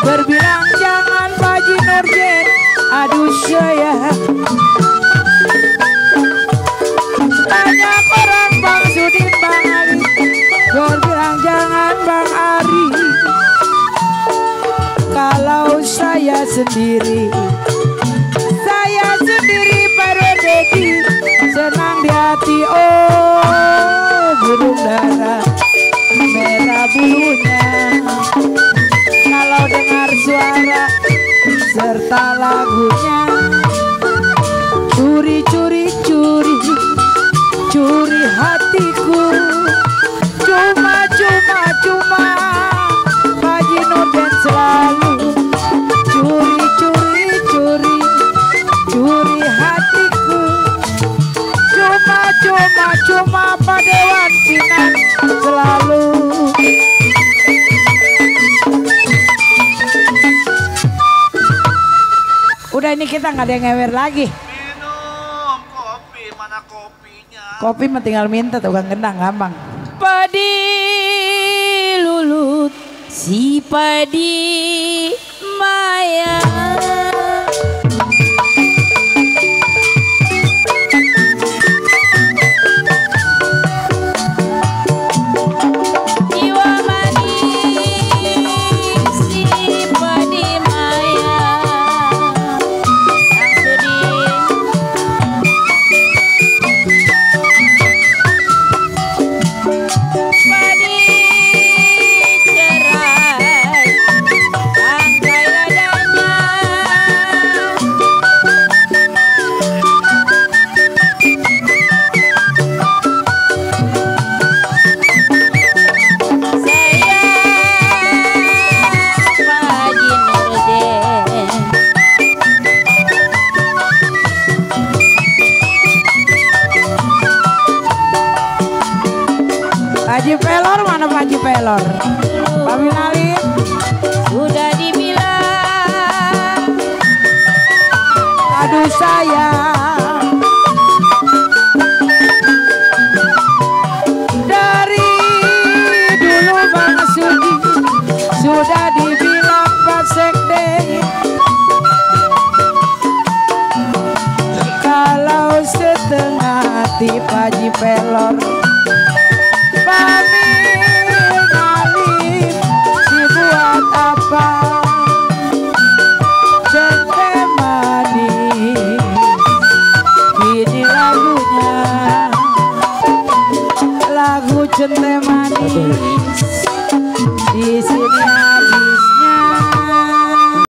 berbilang jangan Pak Haji Nurjen. Aduh sayang, banyak orang Bang Sudin, Bang Ali berbilang jangan Bang Ari. Kalau saya sendiri Pak Dedi senang di hati. Oh burung dara merah bulunya kalau dengar suara serta lagunya. Curi curi curi curi hatiku, cuma cuma cuma Pak Haji Nurjen selalu curi curi curi curi hatiku, cuma cuma cuma Pak Dewan Pinan selalu. Udah ini kita nggak ada yang ngewer lagi. Minum kopi, mana kopinya? Kopi mah tinggal minta, tukang gendang gampang. Padi lulut si padi maya, jiwa manis si padi maya. Haji Pelor mana Pak Haji Pelor? Pak Minalin sudah dibilang. Aduh sayang, dari dulu Bang Sudi sudah dibilang Pak Sekde, kalau setengah hati Pak Haji Pelor Minalin dibuat apa? Cente manis ini lagunya, lagu cente manis di sini.